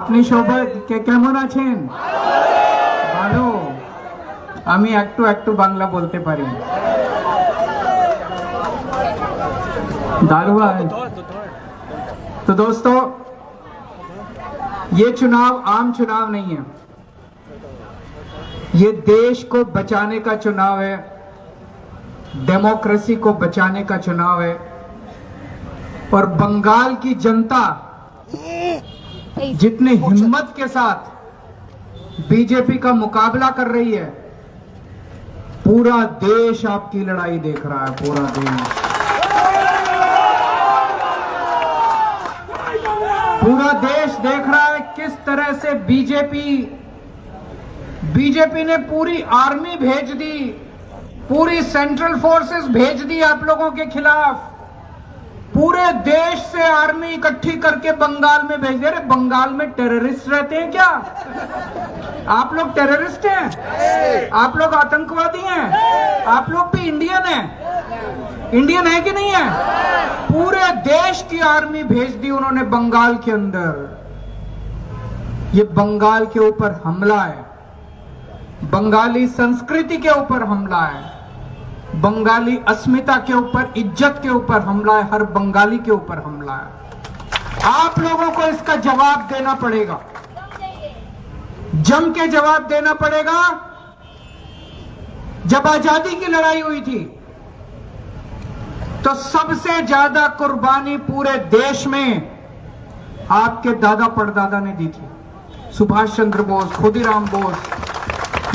আপনি সবাই কেমন আছেন? ভালো। আমি একটু একটু বাংলা বলতে পারি। दारुआ है। तो दोस्तों, ये चुनाव आम चुनाव नहीं है, ये देश को बचाने का चुनाव है, डेमोक्रेसी को बचाने का चुनाव है। और बंगाल की जनता जितने हिम्मत के साथ बीजेपी का मुकाबला कर रही है, पूरा देश आपकी लड़ाई देख रहा है। पूरा देश देख रहा है किस तरह से बीजेपी ने पूरी आर्मी भेज दी, पूरी सेंट्रल फोर्सेस भेज दी आप लोगों के खिलाफ। पूरे देश से आर्मी इकट्ठी करके बंगाल में भेज दे रहे। बंगाल में टेररिस्ट रहते हैं क्या? आप लोग टेररिस्ट हैं? आप लोग आतंकवादी हैं? आप लोग भी इंडियन हैं? इंडियन है कि नहीं है? पूरे देश की आर्मी भेज दी उन्होंने बंगाल के अंदर। ये बंगाल के ऊपर हमला है, बंगाली संस्कृति के ऊपर हमला है, बंगाली अस्मिता के ऊपर, इज्जत के ऊपर हमला है, हर बंगाली के ऊपर हमला है। आप लोगों को इसका जवाब देना पड़ेगा, जम के जवाब देना पड़ेगा। जब आजादी की लड़ाई हुई थी तो सबसे ज्यादा कुर्बानी पूरे देश में आपके दादा परदादा ने दी थी। सुभाष चंद्र बोस, खुदीराम बोस,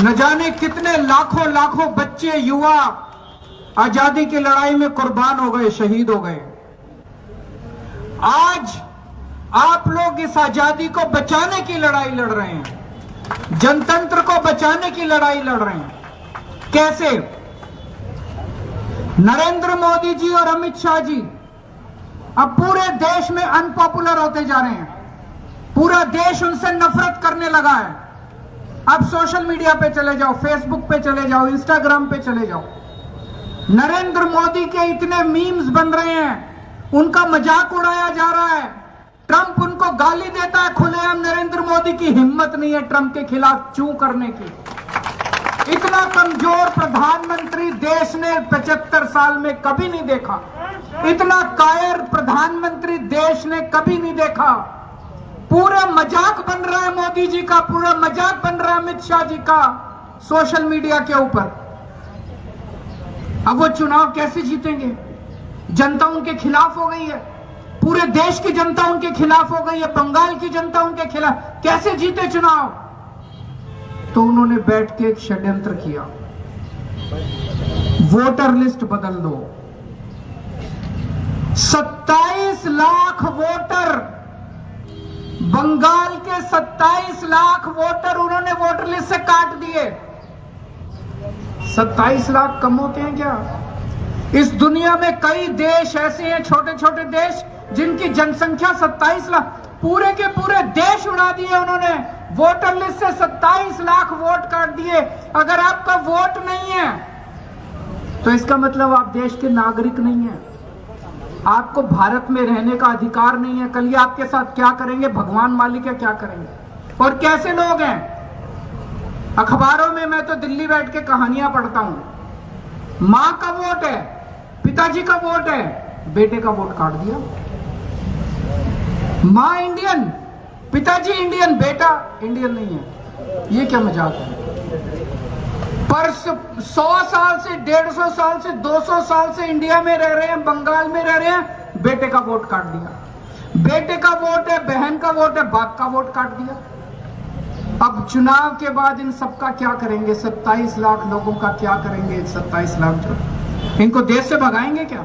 न जाने कितने लाखों लाखों बच्चे, युवा आजादी की लड़ाई में कुर्बान हो गए, शहीद हो गए। आज आप लोग इस आजादी को बचाने की लड़ाई लड़ रहे हैं, जनतंत्र को बचाने की लड़ाई लड़ रहे हैं। कैसे? नरेंद्र मोदी जी और अमित शाह जी अब पूरे देश में अनपॉपुलर होते जा रहे हैं। पूरा देश उनसे नफरत करने लगा है। अब सोशल मीडिया पे चले जाओ, फेसबुक पे चले जाओ, इंस्टाग्राम पे चले जाओ, नरेंद्र मोदी के इतने मीम्स बन रहे हैं, उनका मजाक उड़ाया जा रहा है। ट्रंप उनको गाली देता है खुलेआम। नरेंद्र मोदी की हिम्मत नहीं है ट्रंप के खिलाफ चू करने की। इतना कमजोर प्रधानमंत्री देश ने 75 साल में कभी नहीं देखा। इतना कायर प्रधानमंत्री देश ने कभी नहीं देखा। पूरा मजाक बन रहा है मोदी जी का, पूरा मजाक बन रहा है अमित शाह जी का सोशल मीडिया के ऊपर। अब वो चुनाव कैसे जीतेंगे? जनता उनके खिलाफ हो गई है, पूरे देश की जनता उनके खिलाफ हो गई है, बंगाल की जनता उनके खिलाफ। कैसे जीते चुनाव? तो उन्होंने बैठ के एक षड्यंत्र किया, वोटर लिस्ट बदल दो। 27 लाख वोटर, बंगाल के 27 लाख वोटर उन्होंने वोटर लिस्ट से काट दिए। 27 लाख कम होते हैं क्या? इस दुनिया में कई देश ऐसे हैं, छोटे छोटे देश, जिनकी जनसंख्या 27 लाख, पूरे के पूरे देश उड़ा दिए उन्होंने। वोटर लिस्ट से 27 लाख वोट काट दिए। अगर आपका वोट नहीं है तो इसका मतलब आप देश के नागरिक नहीं हैं, आपको भारत में रहने का अधिकार नहीं है। कल ये आपके साथ क्या करेंगे भगवान मालिक है, क्या करेंगे। और कैसे लोग हैं? अखबारों में मैं तो दिल्ली बैठ के कहानियां पढ़ता हूं। मां का वोट है, पिताजी का वोट है, बेटे का वोट काट दिया। मां इंडियन, पिताजी इंडियन, बेटा इंडियन नहीं है। ये क्या मजाक है? पर 100 साल से, 150 साल से, 200 साल से इंडिया में रह रहे हैं, बंगाल में रह रहे हैं, बेटे का वोट काट दिया। बेटे का वोट है, बहन का वोट है, बाप का वोट काट दिया। अब चुनाव के बाद इन सबका क्या करेंगे? 27 लाख लोगों का क्या करेंगे? 27 लाख जो इनको देश से भगाएंगे क्या?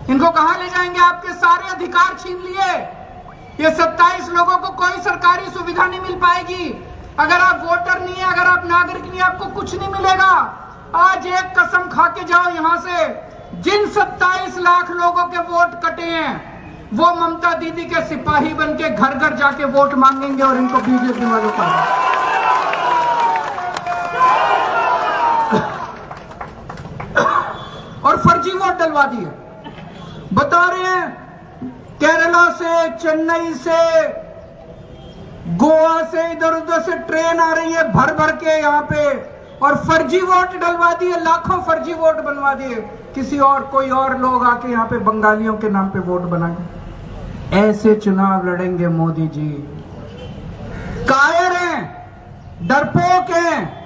इनको कहां ले जाएंगे? आपके सारे अधिकार छीन लिए। ये 27 लोगों को कोई सरकारी सुविधा नहीं मिल पाएगी। अगर आप वोटर नहीं है, अगर आप नागरिक नहीं, आपको कुछ नहीं मिलेगा। आज एक कसम खा के जाओ यहां से, जिन 27 लाख लोगों के वोट कटे हैं वो ममता दीदी के सिपाही बन के घर घर जाके वोट मांगेंगे और इनको बीजेपी वालों का और फर्जी वोट डलवा दिए। बता रहे हैं केरला से, चेन्नई से, गोवा से इधर उधर से ट्रेन आ रही है भर भर के यहाँ पे, और फर्जी वोट डलवा दिए, लाखों फर्जी वोट बनवा दिए, किसी और कोई और लोग आके यहाँ पे बंगालियों के नाम पे वोट बना के। ऐसे चुनाव लड़ेंगे मोदी जी। कायर हैं, डरपोक हैं,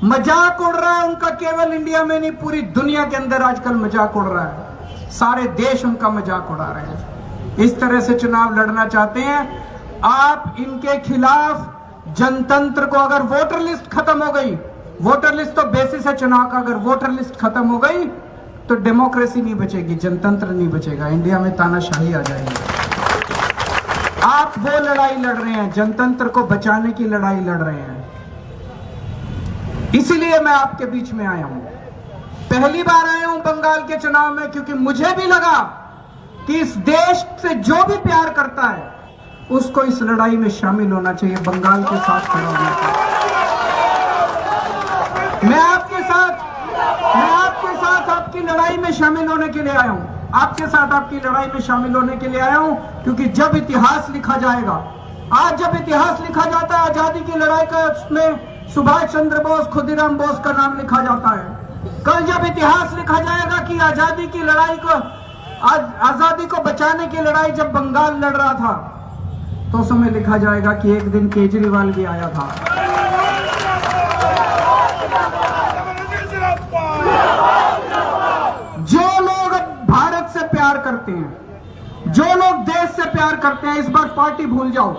मजाक उड़ रहा है उनका, केवल इंडिया में नहीं पूरी दुनिया के अंदर आजकल मजाक उड़ रहा है, सारे देश उनका मजाक उड़ा रहे हैं। इस तरह से चुनाव लड़ना चाहते हैं आप। इनके खिलाफ जनतंत्र को, अगर वोटर लिस्ट खत्म हो गई, वोटर लिस्ट तो बेसिस है चुनाव का, अगर वोटर लिस्ट खत्म हो गई तो डेमोक्रेसी नहीं बचेगी, जनतंत्र नहीं बचेगा, इंडिया में तानाशाही आ जाएगी। आप वो लड़ाई लड़ रहे हैं, जनतंत्र को बचाने की लड़ाई लड़ रहे हैं। इसीलिए मैं आपके बीच में आया हूं, पहली बार आया हूं बंगाल के चुनाव में, क्योंकि मुझे भी लगा कि इस देश से जो भी प्यार करता है उसको इस लड़ाई में शामिल होना चाहिए, बंगाल के साथ खड़ा होना चाहिए। मैं आपके साथ आपकी लड़ाई में शामिल होने के लिए आया हूं, आपके साथ आपकी लड़ाई में शामिल होने के लिए आया हूं, क्योंकि जब इतिहास लिखा जाएगा, आज जब इतिहास लिखा जाता है आजादी की लड़ाई का, उसमें सुभाष चंद्र बोस, खुदीराम बोस का नाम लिखा जाता है। कल जब इतिहास लिखा जाएगा कि आजादी की लड़ाई को, आजादी को बचाने की लड़ाई जब बंगाल लड़ रहा था, तो उस समय लिखा जाएगा कि एक दिन केजरीवाल भी आया था। जो लोग भारत से प्यार करते हैं, जो लोग देश से प्यार करते हैं, इस बार पार्टी भूल जाओ।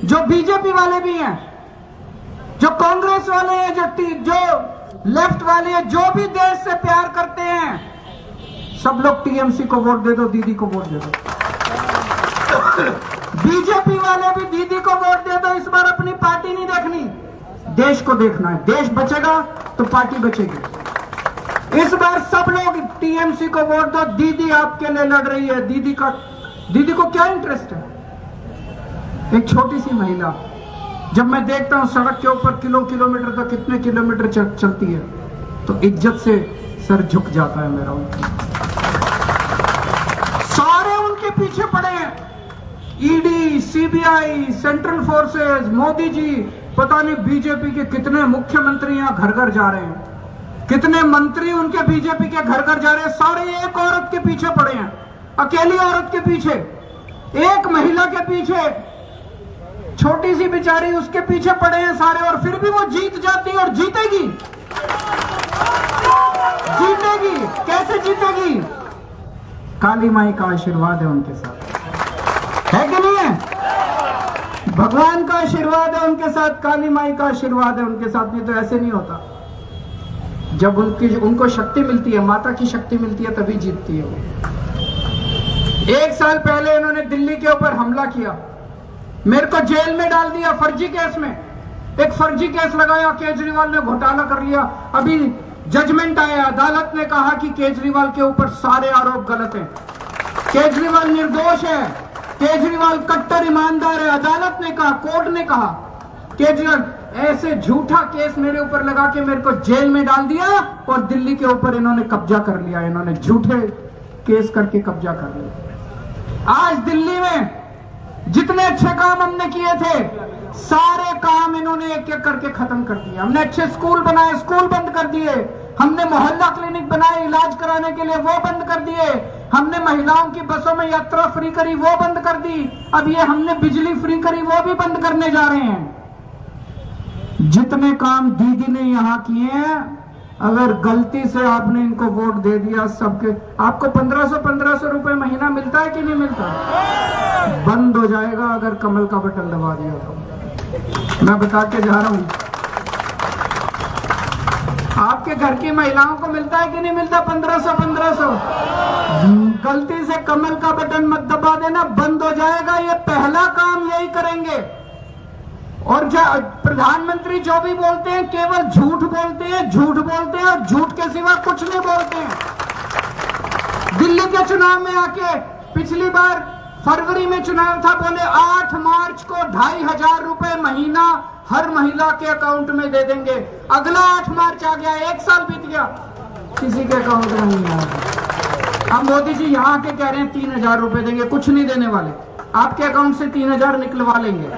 जो बीजेपी वाले भी हैं, जो कांग्रेस वाले हैं, जो लेफ्ट वाले हैं, जो भी देश से प्यार करते हैं, सब लोग टीएमसी को वोट दे दो, दीदी को वोट दे दो। बीजेपी वाले भी दीदी को वोट दे दो, इस बार अपनी पार्टी नहीं देखनी, देश को देखना है। देश बचेगा तो पार्टी बचेगी। इस बार सब लोग टीएमसी को वोट दो, दीदी आपके लिए लड़ रही है। दीदी को क्या इंटरेस्ट है? एक छोटी सी महिला, जब मैं देखता हूं सड़क के ऊपर किलोमीटर तक, कितने किलोमीटर चलती है, तो इज्जत से सर झुक जाता है मेरा। सारे उनके पीछे पड़े हैं, ED, CBI, central forces, Modi ji, पता नहीं बीजेपी के कितने मुख्यमंत्री यहाँ घर घर जा रहे हैं, कितने मंत्री उनके बीजेपी के घर घर जा रहे हैं। सारे एक औरत के पीछे पड़े हैं, अकेली औरत के पीछे, एक महिला के पीछे, छोटी सी बेचारी, उसके पीछे पड़े हैं सारे, और फिर भी वो जीत जाती है और जीतेगी। कैसे जीतेगी? काली माई का आशीर्वाद है उनके साथ, है कि नहीं है? भगवान का आशीर्वाद है उनके साथ, काली माई का आशीर्वाद है उनके साथ, नहीं तो ऐसे नहीं होता। जब उनको शक्ति मिलती है, माता की शक्ति मिलती है, तभी जीतती है वो। 1 साल पहले इन्होंने दिल्ली के ऊपर हमला किया, मेरे को जेल में डाल दिया फर्जी केस में। एक फर्जी केस लगाया, केजरीवाल ने घोटाला कर लिया। अभी जजमेंट आया, अदालत ने कहा कि केजरीवाल के ऊपर सारे आरोप गलत हैं, केजरीवाल निर्दोष है, केजरीवाल कट्टर ईमानदार है। अदालत ने कहा, कोर्ट ने कहा, केजरीवाल ऐसे झूठा केस मेरे ऊपर लगा के मेरे को जेल में डाल दिया, और दिल्ली के ऊपर इन्होंने कब्जा कर लिया। इन्होंने झूठे केस करके कब्जा कर लिया। आज दिल्ली में जितने अच्छे काम हमने किए थे, सारे काम इन्होंने एक एक करके खत्म कर दिया। हमने अच्छे स्कूल बनाए, स्कूल बंद कर दिए। हमने मोहल्ला क्लिनिक बनाए इलाज कराने के लिए, वो बंद कर दिए। हमने महिलाओं की बसों में यात्रा फ्री करी, वो बंद कर दी। अब ये हमने बिजली फ्री करी, वो भी बंद करने जा रहे हैं। जितने काम दीदी ने यहाँ किए हैं, अगर गलती से आपने इनको वोट दे दिया, सबके आपको 1500 रुपए महीना मिलता है कि नहीं मिलता? बंद हो जाएगा अगर कमल का बटन दबा दिया तो। मैं बता के जा रहा हूं, आपके घर की महिलाओं को मिलता है कि नहीं मिलता 1500? गलती से कमल का बटन मत दबा देना, बंद हो जाएगा। ये पहला काम यही करेंगे। और प्रधानमंत्री जो भी बोलते हैं, केवल झूठ बोलते हैं, झूठ बोलते हैं, और झूठ के सिवा कुछ नहीं बोलते हैं। दिल्ली के चुनाव में आके, पिछली बार फरवरी में चुनाव था, बोले 8 मार्च को 2500 रुपए महीना हर महिला के अकाउंट में दे देंगे। अगला 8 मार्च आ गया, 1 साल बीत गया, किसी के अकाउंट में नहीं आया। अब मोदी जी यहाँ के कह रहे हैं 3000 रुपए देंगे, कुछ नहीं देने वाले, आपके अकाउंट से 3000 निकलवा लेंगे।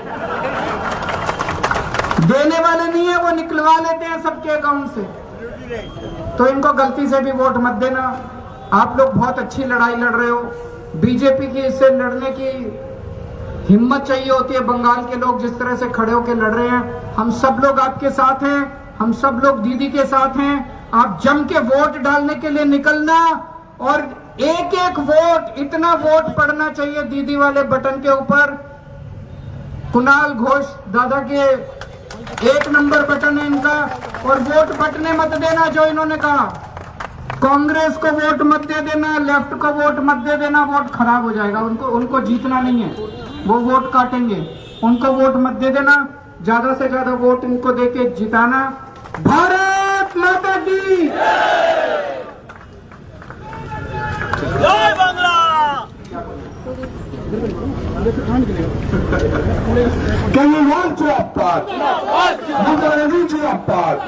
देने वाले नहीं है, वो निकलवा लेते हैं सबके अकाउंट से। तो इनको गलती से भी वोट मत देना। आप लोग बहुत अच्छी लड़ाई लड़ रहे हो। बीजेपी की इससे लड़ने की हिम्मत चाहिए होती है। बंगाल के लोग जिस तरह से खड़े होकर लड़ रहे हैं, हम सब लोग आपके साथ हैं, हम सब लोग दीदी के साथ हैं। आप जम के वोट डालने के लिए निकलना, और एक एक वोट, इतना वोट पड़ना चाहिए दीदी वाले बटन के ऊपर। कुणाल घोष दादा के 1 नंबर बटन है इनका। और वोट बटने मत देना जो इन्होंने कहा, कांग्रेस को वोट मत दे देना, लेफ्ट को वोट मत दे देना, वोट खराब हो जाएगा। उनको जीतना नहीं है, वो वोट काटेंगे। उनको वोट मत दे देना, ज्यादा से ज्यादा वोट इनको देके जिताना। भारत माता की जय Bangla. Can you want to apart? Not already to apart.